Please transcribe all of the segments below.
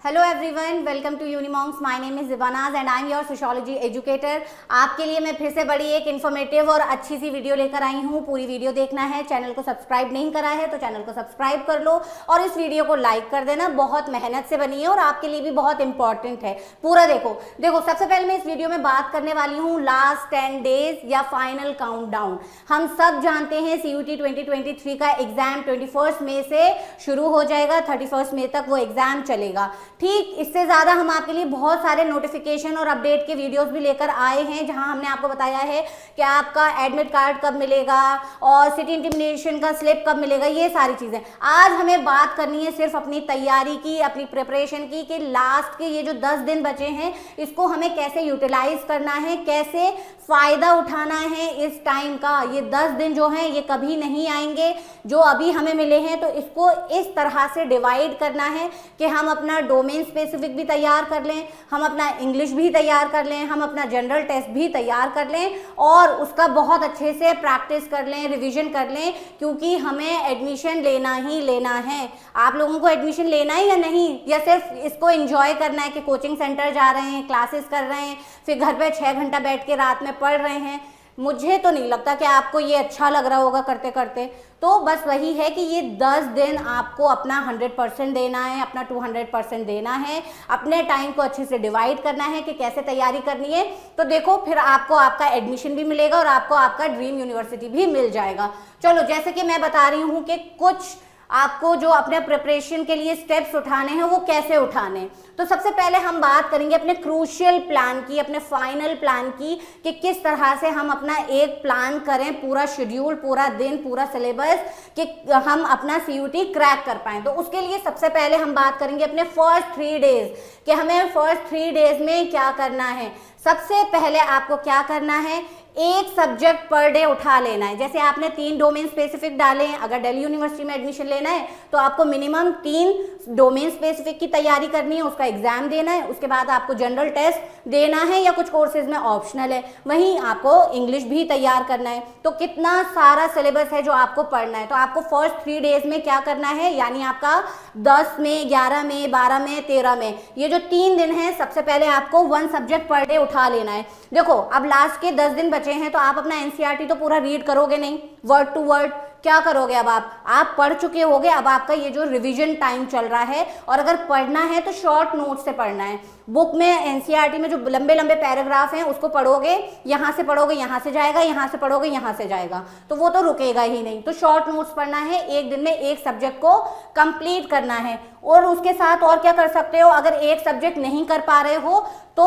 Hello everyone, welcome to Unimonks. My name is Zibanaz and I am your sociology educator. आपके लिए मैं फिर से बड़ी एक इन्फॉर्मेटिव और अच्छी सी वीडियो लेकर आई हूँ। पूरी वीडियो देखना है। चैनल को सब्सक्राइब नहीं करा है तो चैनल को सब्सक्राइब कर लो और इस वीडियो को लाइक कर देना। बहुत मेहनत से बनी है और आपके लिए भी बहुत इंपॉर्टेंट है। पूरा देखो। सबसे पहले मैं इस वीडियो में बात करने वाली हूँ लास्ट 10 डेज या फाइनल काउंटडाउन। हम सब जानते हैं CUET 2023 का एग्जाम 21 मई से शुरू हो जाएगा, 31 मई तक वो एग्जाम चलेगा। ठीक इससे ज़्यादा हम आपके लिए बहुत सारे नोटिफिकेशन और अपडेट के वीडियोस भी लेकर आए हैं, जहां हमने आपको बताया है कि आपका एडमिट कार्ड कब मिलेगा और सिटी इंटिमिडेशन का स्लिप कब मिलेगा, ये सारी चीज़ें। आज हमें बात करनी है सिर्फ अपनी तैयारी की, अपनी प्रिपरेशन की, कि लास्ट के ये जो 10 दिन बचे हैं इसको हमें कैसे यूटिलाइज करना है, कैसे फ़ायदा उठाना है इस टाइम का। ये 10 दिन जो हैं ये कभी नहीं आएंगे जो अभी हमें मिले हैं, तो इसको इस तरह से डिवाइड करना है कि हम अपना डोमेन स्पेसिफिक भी तैयार कर लें, हम अपना इंग्लिश भी तैयार कर लें, हम अपना जनरल टेस्ट भी तैयार कर लें और उसका बहुत अच्छे से प्रैक्टिस कर लें, रिवीजन कर लें, क्योंकि हमें एडमिशन लेना ही लेना है। आप लोगों को एडमिशन लेना है या नहीं, या सिर्फ इसको एंजॉय करना है कि कोचिंग सेंटर जा रहे हैं, क्लासेस कर रहे हैं, फिर घर पे 6 घंटा बैठ के रात में पढ़ रहे हैं। मुझे तो नहीं लगता कि आपको ये अच्छा लग रहा होगा करते करते। तो बस वही है कि ये 10 दिन आपको अपना 100% देना है, अपना 200% देना है, अपने टाइम को अच्छे से डिवाइड करना है कि कैसे तैयारी करनी है। तो देखो, फिर आपको आपका एडमिशन भी मिलेगा और आपको आपका ड्रीम यूनिवर्सिटी भी मिल जाएगा। चलो, जैसे कि मैं बता रही हूँ कि कुछ आपको जो अपने प्रिपरेशन के लिए स्टेप्स उठाने हैं वो कैसे उठाने। तो सबसे पहले हम बात करेंगे अपने क्रूशियल प्लान की, अपने फाइनल प्लान की, कि किस तरह से हम अपना एक प्लान करें, पूरा शेड्यूल, पूरा दिन, पूरा सिलेबस, कि हम अपना CUET क्रैक कर पाएं। तो उसके लिए सबसे पहले हम बात करेंगे अपने फर्स्ट 3 डेज, कि हमें फर्स्ट 3 डेज में क्या करना है। सबसे पहले आपको क्या करना है, एक सब्जेक्ट पर डे उठा लेना है। जैसे आपने 3 डोमेन स्पेसिफिक डाले हैं, अगर दिल्ली यूनिवर्सिटी में एडमिशन लेना है तो आपको मिनिमम 3 डोमेन स्पेसिफिक की तैयारी करनी है, उसका एग्जाम देना है, उसके बाद आपको जनरल टेस्ट देना है या कुछ कोर्सेज में ऑप्शनल है, वहीं आपको इंग्लिश भी तैयार करना है। तो कितना सारा सिलेबस है जो आपको पढ़ना है। तो आपको फर्स्ट 3 डेज में क्या करना है, यानी आपका 10 में, 11 में, 12 में, 13 में, ये जो 3 दिन है, सबसे पहले आपको 1 सब्जेक्ट पर डे उठा लेना है। देखो, अब लास्ट के 10 दिन बचे हैं तो आप अपना NCERT तो पूरा रीड करोगे नहीं, वर्ड टू वर्ड। क्या करोगे, अब आप पढ़ चुके होगे, अब आपका ये जो रिवीजन टाइम चल रहा है, और अगर पढ़ना है तो शॉर्ट नोट से पढ़ना है। बुक में NCERT में जो लंबे लंबे पैराग्राफ हैं उसको पढ़ोगे, यहाँ से पढ़ोगे यहाँ से जाएगा, यहाँ से पढ़ोगे यहाँ से जाएगा, तो वो तो रुकेगा ही नहीं। तो शॉर्ट नोट्स पढ़ना है, एक दिन में एक सब्जेक्ट को कंप्लीट करना है। और उसके साथ और क्या कर सकते हो, अगर एक सब्जेक्ट नहीं कर पा रहे हो तो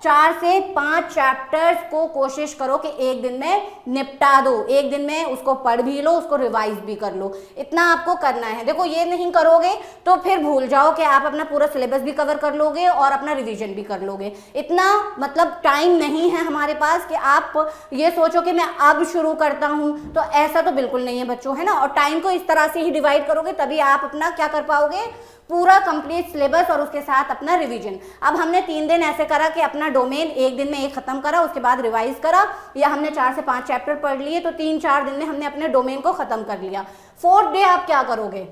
4 से 5 चैप्टर्स को कोशिश करो कि एक दिन में निपटा दो, एक दिन में उसको पढ़ भी लो, उसको रिवाइज भी कर लो। इतना आपको करना है। देखो, ये नहीं करोगे तो फिर भूल जाओ कि आप अपना पूरा सिलेबस भी कवर कर लोगे और अपना रिवीजन भी कर लोगे। इतना मतलब टाइम नहीं है हमारे पास कि आप ये सोचो कि मैं अब शुरू करता हूँ, तो ऐसा तो बिल्कुल नहीं है बच्चों, है ना। और टाइम को इस तरह से ही डिवाइड करोगे तभी आप अपना क्या कर पाओगे, पूरा कंप्लीट सिलेबस और उसके साथ अपना रिवीजन। अब हमने 3 दिन ऐसे करा कि अपना डोमेन एक दिन में एक खत्म करा, उसके बाद रिवाइज करा, या हमने 4 से 5 चैप्टर पढ़ लिए, तो 3-4 दिन में हमने अपने डोमेन को खत्म कर लिया। 4th डे आप क्या करोगे,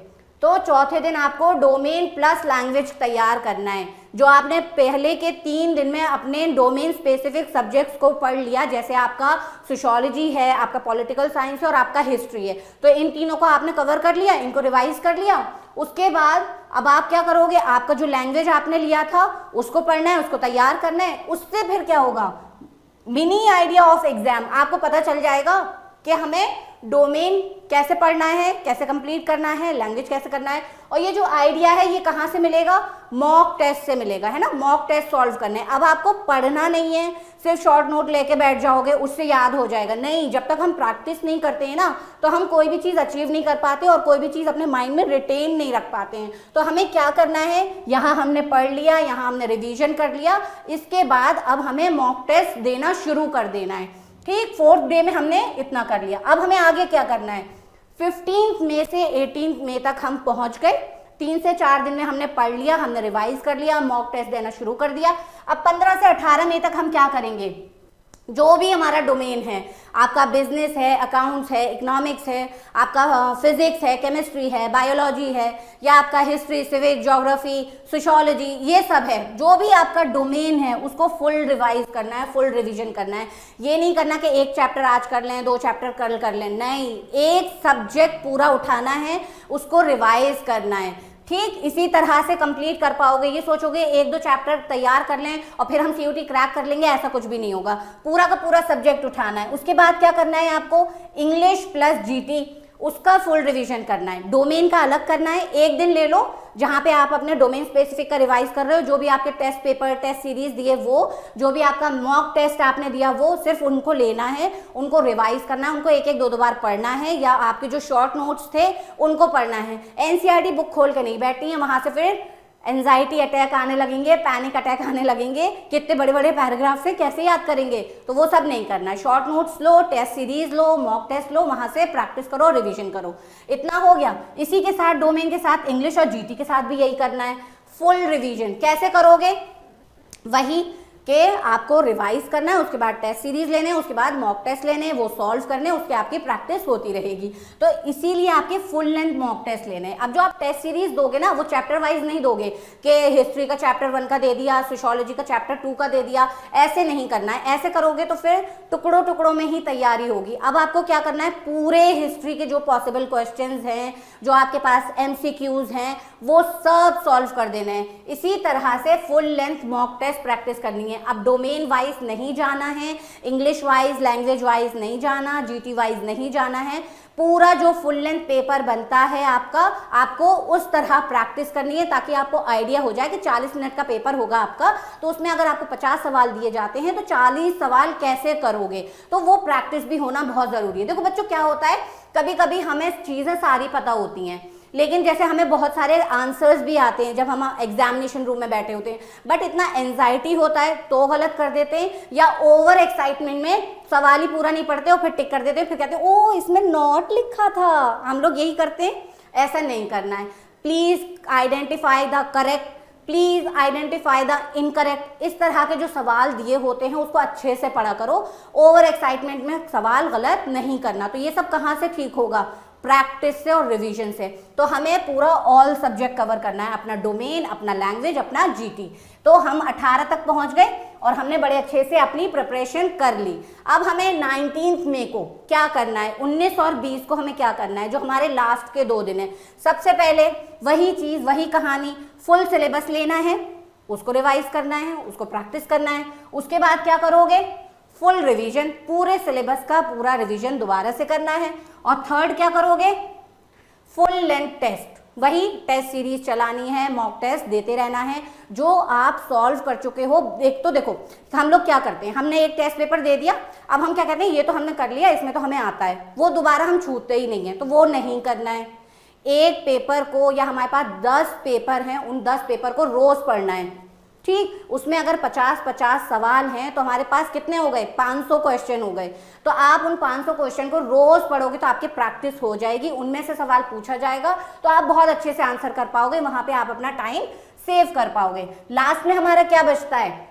तो चौथे दिन आपको डोमेन प्लस लैंग्वेज तैयार करना है। जो आपने पहले के 3 दिन में अपने डोमेन स्पेसिफिक सब्जेक्ट्स को पढ़ लिया, जैसे आपका सोशियोलॉजी है, आपका पॉलिटिकल साइंस है और आपका हिस्ट्री है, तो इन तीनों को आपने कवर कर लिया, इनको रिवाइज कर लिया। उसके बाद अब आप क्या करोगे, आपका जो लैंग्वेज आपने लिया था उसको पढ़ना है, उसको तैयार करना है। उससे फिर क्या होगा, मिनी आइडिया ऑफ एग्जाम आपको पता चल जाएगा कि हमें डोमेन कैसे पढ़ना है, कैसे कंप्लीट करना है, लैंग्वेज कैसे करना है। और ये जो आइडिया है ये कहाँ से मिलेगा, मॉक टेस्ट से मिलेगा, है ना। मॉक टेस्ट सॉल्व करने। अब आपको पढ़ना नहीं है, सिर्फ शॉर्ट नोट लेके बैठ जाओगे उससे याद हो जाएगा, नहीं। जब तक हम प्रैक्टिस नहीं करते हैं ना, तो हम कोई भी चीज़ अचीव नहीं कर पाते और कोई भी चीज़ अपने माइंड में रिटेन नहीं रख पाते हैं। तो हमें क्या करना है, यहाँ हमने पढ़ लिया, यहाँ हमने रिविजन कर लिया, इसके बाद अब हमें मॉक टेस्ट देना शुरू कर देना है। ठीक, 4th डे में हमने इतना कर लिया। अब हमें आगे क्या करना है, 15 मई से 18 मई तक हम पहुंच गए। 3 से 4 दिन में हमने पढ़ लिया, हमने रिवाइज कर लिया, मॉक टेस्ट देना शुरू कर दिया। अब 15 से 18 मई तक हम क्या करेंगे, जो भी हमारा डोमेन है, आपका बिजनेस है, अकाउंट्स है, इकोनॉमिक्स है, आपका फिजिक्स है, केमिस्ट्री है, बायोलॉजी है, या आपका हिस्ट्री, सिविक, ज्योग्राफी, सोशियोलॉजी, ये सब है, जो भी आपका डोमेन है उसको फुल रिवाइज करना है, फुल रिवीजन करना है। ये नहीं करना कि एक चैप्टर आज कर लें, 2 चैप्टर कल कर लें, नहीं, एक सब्जेक्ट पूरा उठाना है, उसको रिवाइज करना है। ठीक इसी तरह से कंप्लीट कर पाओगे। ये सोचोगे 1-2 चैप्टर तैयार कर लें और फिर हम सीयूटी क्रैक कर लेंगे, ऐसा कुछ भी नहीं होगा। पूरा का पूरा सब्जेक्ट उठाना है। उसके बाद क्या करना है आपको, इंग्लिश प्लस जीटी, उसका फुल रिवीजन करना है। डोमेन का अलग करना है, एक दिन ले लो जहां पे आप अपने डोमेन स्पेसिफिक का रिवाइज कर रहे हो, जो भी आपके टेस्ट पेपर, टेस्ट सीरीज दिए वो, जो भी आपका मॉक टेस्ट आपने दिया वो, सिर्फ उनको लेना है, उनको रिवाइज करना है, उनको 1-1, 2-2 बार पढ़ना है, या आपके जो शॉर्ट नोट्स थे उनको पढ़ना है। एनसीईआरटी बुक खोल के नहीं बैठनी है, वहां से फिर एंजाइटी अटैक आने लगेंगे, पैनिक अटैक आने लगेंगे, कितने बड़े बड़े पैराग्राफ से कैसे याद करेंगे, तो वो सब नहीं करना है। शॉर्ट नोट्स लो, टेस्ट सीरीज लो, मॉक टेस्ट लो, वहां से प्रैक्टिस करो, रिवीजन करो। इतना हो गया। इसी के साथ डोमेन के साथ इंग्लिश और जीटी के साथ भी यही करना है, फुल रिवीजन। कैसे करोगे, वही कि आपको रिवाइज करना है, उसके बाद टेस्ट सीरीज लेने, उसके बाद मॉक टेस्ट लेने, वो सॉल्व करने, उसके आपकी प्रैक्टिस होती रहेगी। तो इसीलिए आपके फुल लेंथ मॉक टेस्ट लेने हैं। अब जो आप टेस्ट सीरीज दोगे ना, वो चैप्टर वाइज नहीं दोगे कि हिस्ट्री का चैप्टर 1 का दे दिया, सोशियोलॉजी का चैप्टर 2 का दे दिया, ऐसे नहीं करना है। ऐसे करोगे तो फिर टुकड़ों टुकड़ों में ही तैयारी होगी। अब आपको क्या करना है, पूरे हिस्ट्री के जो पॉसिबल क्वेश्चन हैं, जो आपके पास MCQs हैं, वो सब सॉल्व कर देना है। इसी तरह से full length mock test practice करनी है। अब डोमेन वाइज नहीं जाना है, इंग्लिश वाइज, लैंग्वेज वाइज नहीं जाना, जीटी वाइज नहीं जाना है। पूरा जो फुल लेंथ पेपर बनता है आपका, आपको उस तरह प्रैक्टिस करनी है, ताकि आपको आइडिया हो जाए कि 40 मिनट का पेपर होगा आपका, तो उसमें अगर आपको 50 सवाल दिए जाते हैं तो 40 सवाल कैसे करोगे, तो वो प्रैक्टिस भी होना बहुत जरूरी है। देखो बच्चों, क्या होता है, कभी कभी हमें चीजें सारी पता होती हैं, लेकिन जैसे हमें बहुत सारे आंसर्स भी आते हैं जब हम एग्जामिनेशन रूम में बैठे होते हैं, बट इतना एंजाइटी होता है तो गलत कर देते हैं, या ओवर एक्साइटमेंट में सवाल ही पूरा नहीं पढ़ते और फिर टिक कर देते हैं, फिर कहते हैं ओ इसमें नॉट लिखा था। हम लोग यही करते हैं, ऐसा नहीं करना है। Please identify the correct, please identify the incorrect. इस तरह के जो सवाल दिए होते हैं उसको अच्छे से पढ़ा करो, ओवर एक्साइटमेंट में सवाल गलत नहीं करना। तो ये सब कहाँ से ठीक होगा, प्रैक्टिस से और रिवीजन से। तो हमें पूरा ऑल सब्जेक्ट कवर करना है, अपना डोमेन, अपना लैंग्वेज, अपना जीटी। तो हम 18 तक पहुंच गए और हमने बड़े अच्छे से अपनी प्रिपरेशन कर ली। अब हमें 19 मई को क्या करना है, 19 और 20 को हमें क्या करना है, जो हमारे लास्ट के 2 दिन है। सबसे पहले वही चीज, वही कहानी, फुल सिलेबस लेना है, उसको रिवाइज करना है, उसको प्रैक्टिस करना है। उसके बाद क्या करोगे, फुल रिवीजन, पूरे सिलेबस का पूरा रिवीजन दोबारा से करना है। और थर्ड क्या करोगे, फुल लेंथ टेस्ट, वही टेस्ट सीरीज चलानी है, मॉक टेस्ट देते रहना है, जो आप सॉल्व कर चुके हो। एक तो देखो हम लोग क्या करते हैं, हमने एक टेस्ट पेपर दे दिया, अब हम क्या कहते हैं, ये तो हमने कर लिया, इसमें तो हमें आता है, वो दोबारा हम छूटते ही नहीं है, तो वो नहीं करना है। एक पेपर को, या हमारे पास 10 पेपर हैं, उन 10 पेपर को रोज पढ़ना है। ठीक, उसमें अगर 50-50 सवाल हैं तो हमारे पास कितने हो गए, 500 क्वेश्चन हो गए। तो आप उन 500 क्वेश्चन को रोज पढ़ोगे तो आपकी प्रैक्टिस हो जाएगी, उनमें से सवाल पूछा जाएगा तो आप बहुत अच्छे से आंसर कर पाओगे, वहां पे आप अपना टाइम सेव कर पाओगे। लास्ट में हमारा क्या बचता है,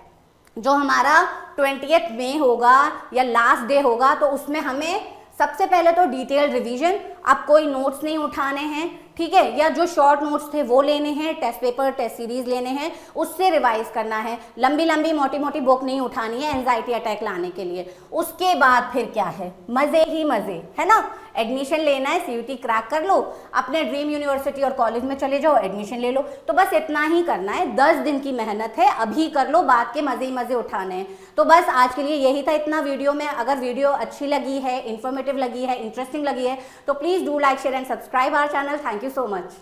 जो हमारा 20 मई होगा या लास्ट डे होगा, तो उसमें हमें सबसे पहले तो डिटेल रिवीजन, अब कोई नोट्स नहीं उठाने हैं, ठीक है, या जो शॉर्ट नोट्स थे वो लेने हैं, टेस्ट पेपर, टेस्ट सीरीज लेने हैं, उससे रिवाइज करना है। लंबी लंबी मोटी मोटी बुक नहीं उठानी है एंजाइटी अटैक लाने के लिए। उसके बाद फिर क्या है, मजे ही मजे, है ना। एडमिशन लेना है, सीयूटी क्रैक कर लो, अपने ड्रीम यूनिवर्सिटी और कॉलेज में चले जाओ, एडमिशन ले लो। तो बस इतना ही करना है, 10 दिन की मेहनत है, अभी कर लो, बाद के मजे ही मजे उठाने हैं। तो बस आज के लिए यही था इतना वीडियो में। अगर वीडियो अच्छी लगी है, इंफॉर्मेटिव लगी है, इंटरेस्टिंग लगी है, तो please do like, share and subscribe our channel. Thank you so much.